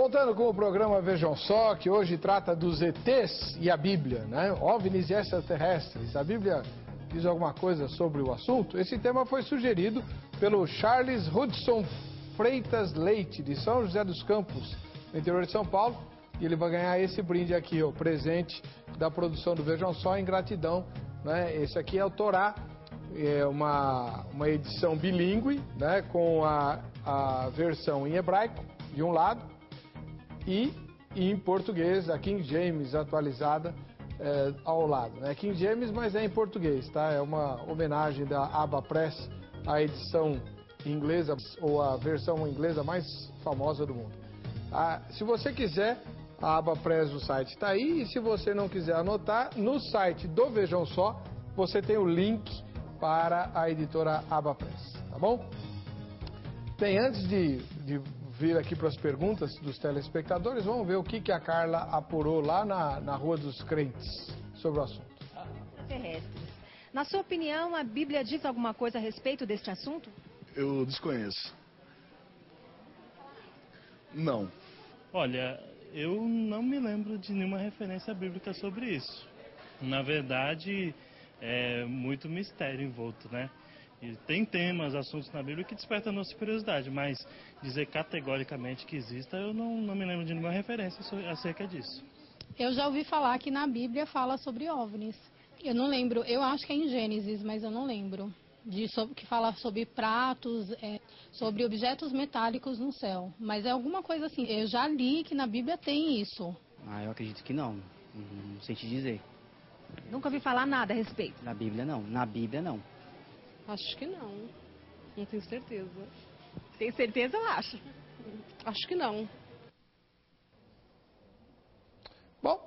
Voltando com o programa Vejam Só, que hoje trata dos ETs e a Bíblia, né? OVNIs e extraterrestres. A Bíblia diz alguma coisa sobre o assunto? Esse tema foi sugerido pelo Charles Hudson Freitas Leite, de São José dos Campos, no interior de São Paulo. E ele vai ganhar esse brinde aqui, o presente da produção do Vejam Só, em gratidão, né? Esse aqui é o Torá, é uma edição bilíngue, né? Com a versão em hebraico, de um lado, e em português, a King James atualizada ao lado, né? King James, mas é em português, tá? É uma homenagem da Abba Press à edição inglesa, ou a versão inglesa mais famosa do mundo. Se você quiser, a Abba Press do site está aí, e se você não quiser anotar, no site do Vejam Só, você tem o link para a editora Abba Press, tá bom? Tem, antes de vir aqui para as perguntas dos telespectadores, vamos ver o que a Carla apurou lá na Rua dos Crentes sobre o assunto. Extraterrestres. Na sua opinião, a Bíblia diz alguma coisa a respeito deste assunto? Eu desconheço. Não. Olha, eu não me lembro de nenhuma referência bíblica sobre isso. Na verdade, é muito mistério envolto, né? E tem temas, assuntos na Bíblia que despertam a nossa curiosidade, mas dizer categoricamente que exista, eu não me lembro de nenhuma referência acerca disso. Eu já ouvi falar que na Bíblia fala sobre OVNIs. Eu não lembro, eu acho que é em Gênesis, mas eu não lembro. Que fala sobre pratos, sobre objetos metálicos no céu. Mas é alguma coisa assim, eu já li que na Bíblia tem isso. Eu acredito que não, não sei te dizer. Nunca ouvi falar nada a respeito. Na Bíblia não, Acho que não. Não tenho certeza. Tem certeza ou acha? Acho que não. Bom,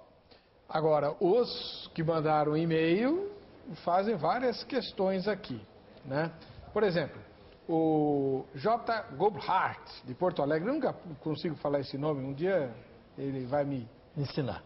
agora, os que mandaram e-mail fazem várias questões aqui, né? Por exemplo, o J. Gobhardt, de Porto Alegre, eu nunca consigo falar esse nome, um dia ele vai me ensinar.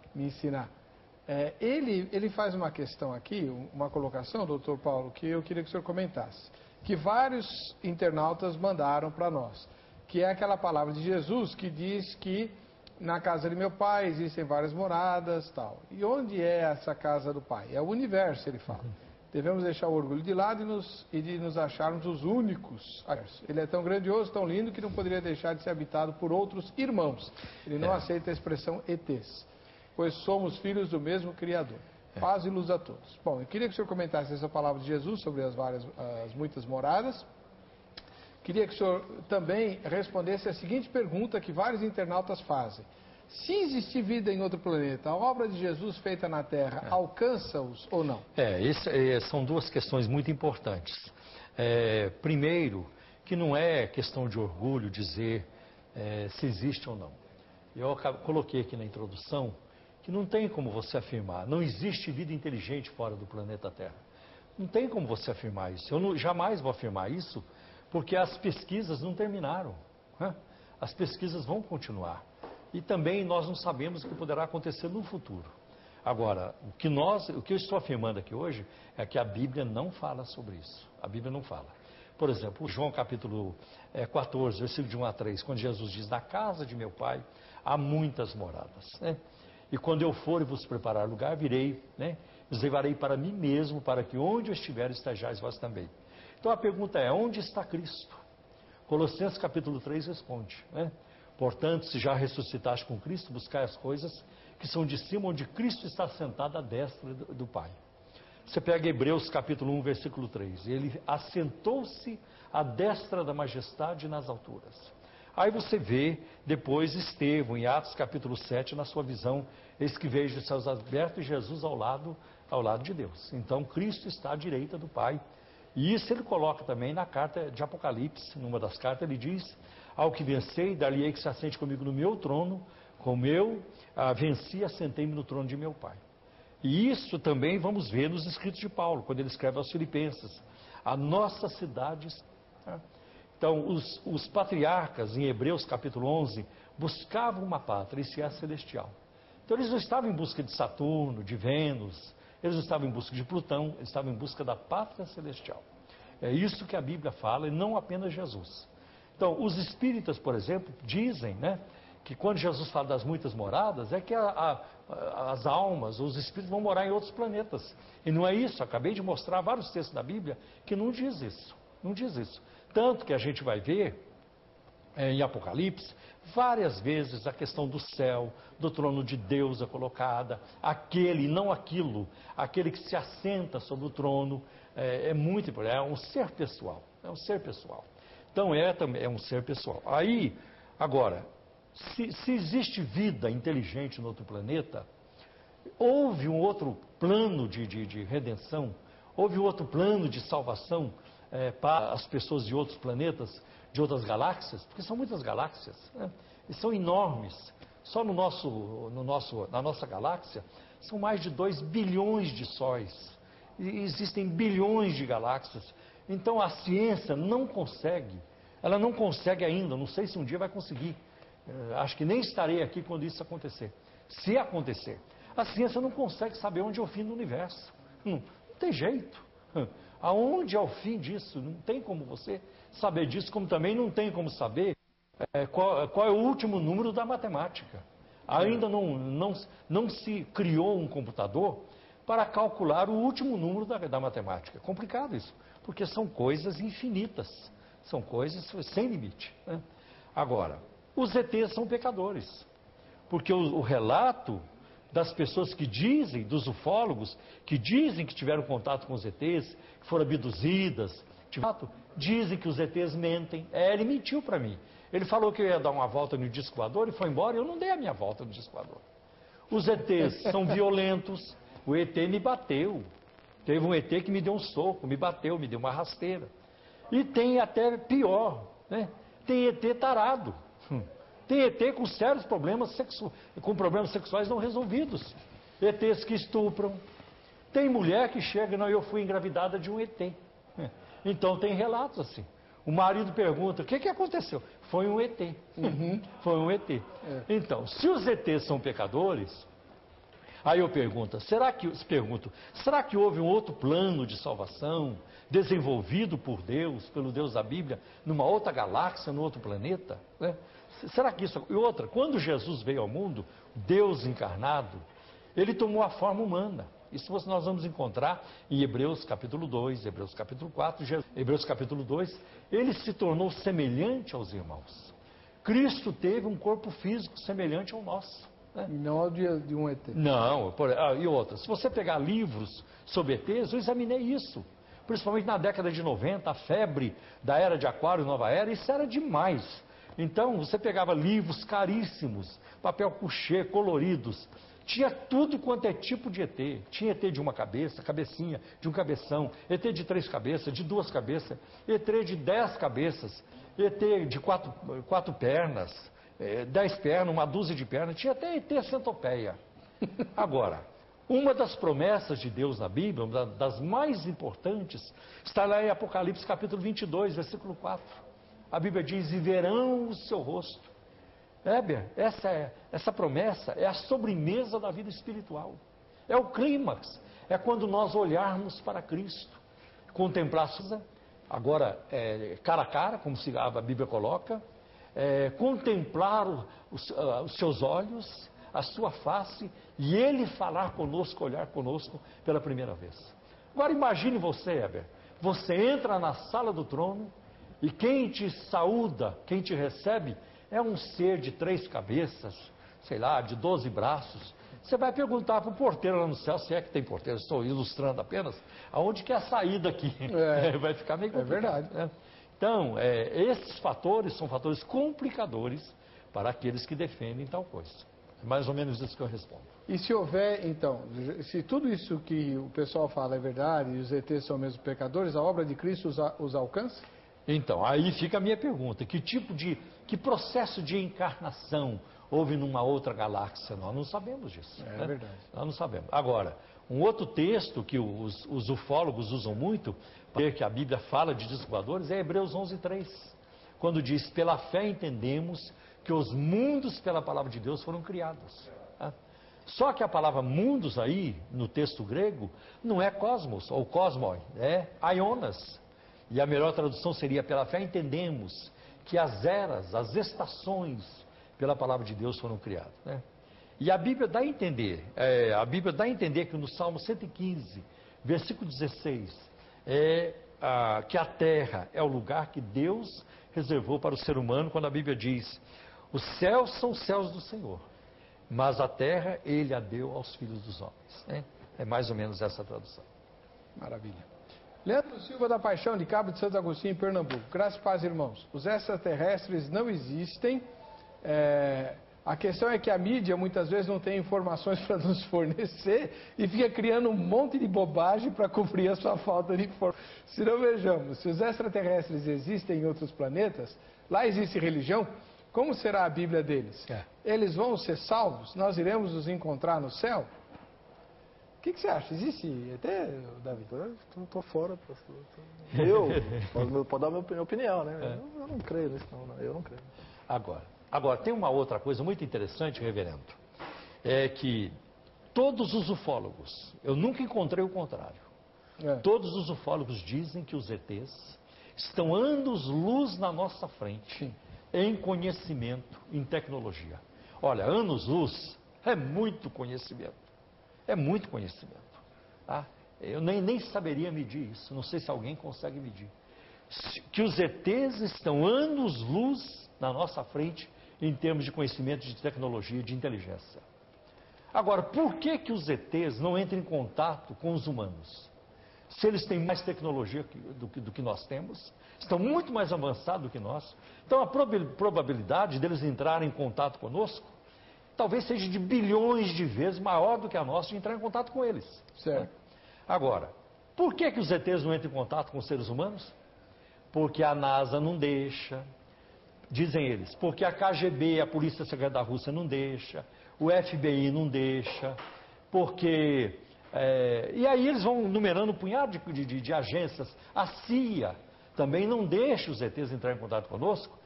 Ele faz uma questão aqui, uma colocação, doutor Paulo, que eu queria que o senhor comentasse, que vários internautas mandaram para nós, que é aquela palavra de Jesus que diz que na casa de meu pai existem várias moradas, tal. E onde é essa casa do pai? É o universo, ele fala. Devemos deixar o orgulho de lado e de nos acharmos os únicos. Ele é tão grandioso, tão lindo, que não poderia deixar de ser habitado por outros irmãos. Ele não aceita a expressão ETs, pois somos filhos do mesmo Criador. Paz e luz a todos. Bom, eu queria que o senhor comentasse essa palavra de Jesus sobre as muitas moradas. Queria que o senhor também respondesse a seguinte pergunta que vários internautas fazem. Se existir vida em outro planeta, a obra de Jesus feita na Terra alcança-os ou não? São duas questões muito importantes. Primeiro, que não é questão de orgulho dizer se existe ou não. Eu coloquei aqui na introdução que não tem como você afirmar, não existe vida inteligente fora do planeta Terra. Não tem como você afirmar isso. Eu jamais vou afirmar isso, porque as pesquisas não terminaram, né? As pesquisas vão continuar. E também nós não sabemos o que poderá acontecer no futuro. Agora, o que eu estou afirmando aqui hoje é que a Bíblia não fala sobre isso. A Bíblia não fala. Por exemplo, João capítulo 14, versículo de 1 a 3, quando Jesus diz, na casa de meu pai há muitas moradas, né? E quando eu for e vos preparar lugar, virei, né? Os levarei para mim mesmo, para que onde eu estiver, estejais vós também. Então a pergunta é, onde está Cristo? Colossenses capítulo 3 responde, né? Portanto, se já ressuscitaste com Cristo, buscai as coisas que são de cima, onde Cristo está sentado à destra do Pai. Você pega Hebreus capítulo 1, versículo 3. Ele assentou-se à destra da majestade nas alturas. Aí você vê depois Estevão, em Atos capítulo 7, na sua visão, eis que vejo os céus abertos e Jesus ao lado de Deus. Então Cristo está à direita do Pai. E isso ele coloca também na carta de Apocalipse, numa das cartas, ele diz, ao que vencei, dar-lhe-ei que se assente comigo no meu trono, como eu venci, assentei-me no trono de meu Pai. E isso também vamos ver nos escritos de Paulo, quando ele escreve aos Filipenses, a nossa cidade. Então, os patriarcas, em Hebreus capítulo 11, buscavam uma pátria, e é celestial. Então, eles não estavam em busca de Saturno, de Vênus, eles não estavam em busca de Plutão, eles estavam em busca da pátria celestial. É isso que a Bíblia fala, e não apenas Jesus. Então, os espíritas, por exemplo, dizem, né, que quando Jesus fala das muitas moradas, é que as almas, os espíritos vão morar em outros planetas. E não é isso, acabei de mostrar vários textos da Bíblia que não diz isso, não diz isso. Tanto que a gente vai ver em Apocalipse, várias vezes a questão do céu, do trono de Deus é colocada, aquele, não aquilo, aquele que se assenta sobre o trono, é muito importante, é um ser pessoal, é um ser pessoal. Então é um ser pessoal. Aí, agora, se existe vida inteligente no outro planeta, houve um outro plano de redenção, houve um outro plano de salvação para as pessoas de outros planetas, de outras galáxias, porque são muitas galáxias, né? E são enormes. Só na nossa galáxia são mais de 2 bilhões de sóis. E existem bilhões de galáxias. Então a ciência não consegue, ela não consegue ainda, não sei se um dia vai conseguir. Acho que nem estarei aqui quando isso acontecer. Se acontecer, a ciência não consegue saber onde é o fim do universo. Não tem jeito. Aonde é o fim disso? Não tem como você saber disso, como também não tem como saber qual é o último número da matemática. Ainda não se criou um computador para calcular o último número da matemática. É complicado isso, porque são coisas infinitas, são coisas sem limite, né? Agora, os ETs são pecadores, porque o relato das pessoas que dizem, dos ufólogos, que dizem que tiveram contato com os ETs, que foram abduzidas, dizem que os ETs mentem. Ele mentiu para mim. Ele falou que eu ia dar uma volta no disco voador e foi embora, e eu não dei a minha volta no disco voador. Os ETs são violentos, o ET me bateu. Teve um ET que me deu um soco, me bateu, me deu uma rasteira. E tem até pior, né? Tem ET tarado. Tem ET com sérios problemas sexuais não resolvidos. ETs que estupram. Tem mulher que chega, não, eu fui engravidada de um ET. Então tem relatos assim. O marido pergunta, o que aconteceu? Foi um ET. Foi um ET. Então, se os ETs são pecadores, aí eu pergunto, será que houve um outro plano de salvação desenvolvido por Deus, pelo Deus da Bíblia, numa outra galáxia, num outro planeta? Né? Será que isso... E outra, quando Jesus veio ao mundo, Deus encarnado, ele tomou a forma humana. Isso nós vamos encontrar em Hebreus capítulo 2, Hebreus capítulo 4, Hebreus capítulo 2, ele se tornou semelhante aos irmãos. Cristo teve um corpo físico semelhante ao nosso. Né? Não ao de um ET. Não, e outra, se você pegar livros sobre ETs, eu examinei isso. Principalmente na década de 90, a febre da era de Aquário, Nova Era, isso era demais. Então, você pegava livros caríssimos, papel couché, coloridos, tinha tudo quanto é tipo de ET. Tinha ET de uma cabeça, cabecinha, de um cabeção, ET de 3 cabeças, de 2 cabeças, ET de 10 cabeças, ET de 4 pernas, 10 pernas, uma dúzia de pernas, tinha até ET centopeia. Agora, uma das promessas de Deus na Bíblia, uma das mais importantes, está lá em Apocalipse capítulo 22, versículo 4. A Bíblia diz, e verão o seu rosto. Éber, essa promessa é a sobremesa da vida espiritual. É o clímax. É quando nós olharmos para Cristo. Contemplar, agora, cara a cara, como a Bíblia coloca. Contemplar os seus olhos, a sua face, e Ele falar conosco, olhar conosco pela primeira vez. Agora imagine você, Éber. Você entra na sala do trono, e quem te saúda, quem te recebe, é um ser de 3 cabeças, sei lá, de 12 braços. Você vai perguntar para o porteiro lá no céu, se é que tem porteiro, estou ilustrando apenas, aonde que é a saída aqui? Vai ficar meio complicado. É verdade. Né? Então, esses fatores são fatores complicadores para aqueles que defendem tal coisa. É mais ou menos isso que eu respondo. E se houver, então, se tudo isso que o pessoal fala é verdade, e os ETs são mesmo pecadores, a obra de Cristo os alcança? Então, aí fica a minha pergunta, que processo de encarnação houve numa outra galáxia? Nós não sabemos disso. É verdade. Nós não sabemos. Agora, um outro texto que os ufólogos usam muito, para que a Bíblia fala de discos voadores, é Hebreus 11:3, quando diz, pela fé entendemos que os mundos pela palavra de Deus foram criados. Tá? Só que a palavra mundos aí, no texto grego, não é cosmos ou cosmoi, é aionas. E a melhor tradução seria, pela fé entendemos que as eras, as estações pela palavra de Deus foram criados, né? E a Bíblia dá a entender, que no Salmo 115, versículo 16, que a terra é o lugar que Deus reservou para o ser humano, quando a Bíblia diz: os céus são os céus do Senhor, mas a terra Ele a deu aos filhos dos homens, né? É mais ou menos essa a tradução. Maravilha. Leandro Silva da Paixão, de Cabo de Santo Agostinho, em Pernambuco. Graças e paz, irmãos. Os extraterrestres não existem. A questão é que a mídia muitas vezes não tem informações para nos fornecer e fica criando um monte de bobagem para cobrir a sua falta de informação. Se não, vejamos, se os extraterrestres existem em outros planetas, lá existe religião, como será a Bíblia deles? Eles vão ser salvos? Nós iremos os encontrar no céu? O que você acha? Existe até, Davi? Eu tô fora. Pode dar a minha opinião, né? Eu não creio nisso, não. Eu não creio. Agora, tem uma outra coisa muito interessante, reverendo. É que todos os ufólogos, eu nunca encontrei o contrário. Todos os ufólogos dizem que os ETs estão anos-luz na nossa frente, em conhecimento, em tecnologia. Olha, anos-luz é muito conhecimento. É muito conhecimento. Tá? Eu nem saberia medir isso. Não sei se alguém consegue medir. Que os ETs estão anos-luz na nossa frente em termos de conhecimento, de tecnologia, de inteligência. Agora, por que os ETs não entram em contato com os humanos? Se eles têm mais tecnologia do que nós temos, estão muito mais avançados do que nós, então a probabilidade deles entrarem em contato conosco talvez seja de bilhões de vezes maior do que a nossa de entrar em contato com eles. Certo. Agora, por que os ETs não entram em contato com os seres humanos? Porque a NASA não deixa, dizem eles, porque a KGB, a Polícia Secreta da Rússia, não deixa, o FBI não deixa, porque... e aí eles vão numerando um punhado de agências. A CIA também não deixa os ETs entrar em contato conosco.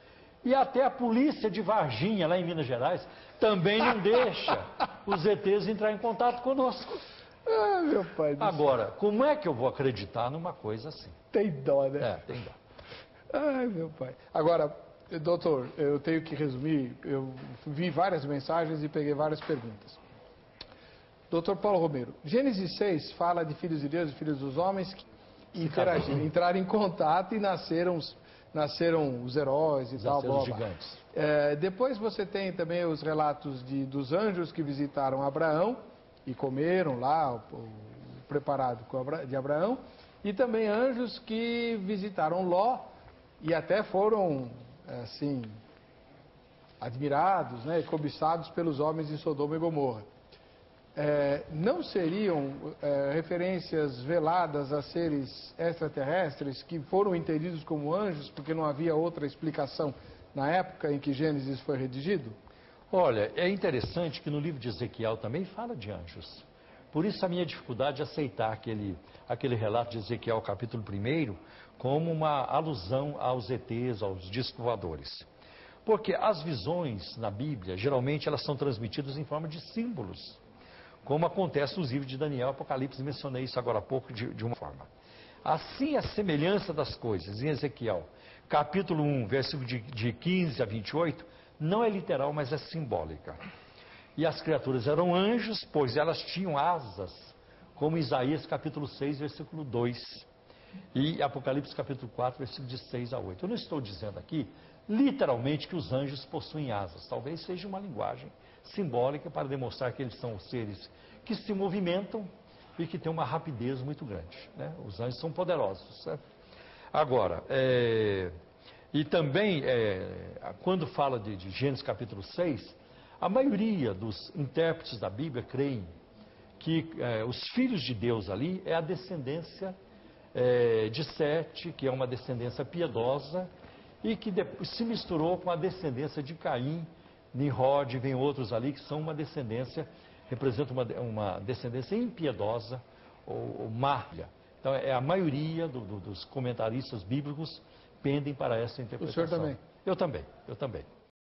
E até a polícia de Varginha, lá em Minas Gerais, também não deixa os ETs entrar em contato conosco. Meu pai do céu. Agora, como é que eu vou acreditar numa coisa assim? Tem dó, né? Tem dó. Ai, meu pai. Agora, doutor, eu tenho que resumir. Eu vi várias mensagens e peguei várias perguntas. Doutor Paulo Romero, Gênesis 6 fala de filhos de Deus e filhos dos homens que interagiram, entraram em contato e nasceram os heróis e tal, blá, blá. Gigantes. Depois você tem também os relatos dos anjos que visitaram Abraão e comeram lá o preparado de Abraão, e também anjos que visitaram Ló e até foram, assim, admirados, né, e cobiçados pelos homens de Sodoma e Gomorra. Não seriam referências veladas a seres extraterrestres que foram entendidos como anjos porque não havia outra explicação na época em que Gênesis foi redigido? Olha, é interessante que no livro de Ezequiel também fala de anjos. Por isso a minha dificuldade de aceitar aquele relato de Ezequiel capítulo 1 como uma alusão aos ETs, aos discos voadores. Porque as visões na Bíblia, geralmente elas são transmitidas em forma de símbolos, como acontece nos livros de Daniel e Apocalipse. Mencionei isso agora há pouco de uma forma. Assim, a semelhança das coisas em Ezequiel, capítulo 1, versículo de 15 a 28, não é literal, mas é simbólica. E as criaturas eram anjos, pois elas tinham asas, como Isaías capítulo 6, versículo 2, e Apocalipse capítulo 4, versículo de 6 a 8. Eu não estou dizendo aqui, literalmente, que os anjos possuem asas. Talvez seja uma linguagem simbólica para demonstrar que eles são seres que se movimentam e que têm uma rapidez muito grande, né? Os anjos são poderosos, certo? Agora, e também, quando fala de Gênesis capítulo 6, a maioria dos intérpretes da Bíblia creem que os filhos de Deus ali é a descendência de Sete, que é uma descendência piedosa, e que depois se misturou com a descendência de Caim, Nimrod, vem outros ali que são uma descendência, representam uma descendência impiedosa ou má. Então, a maioria dos comentaristas bíblicos pendem para essa interpretação. O senhor também? Eu também.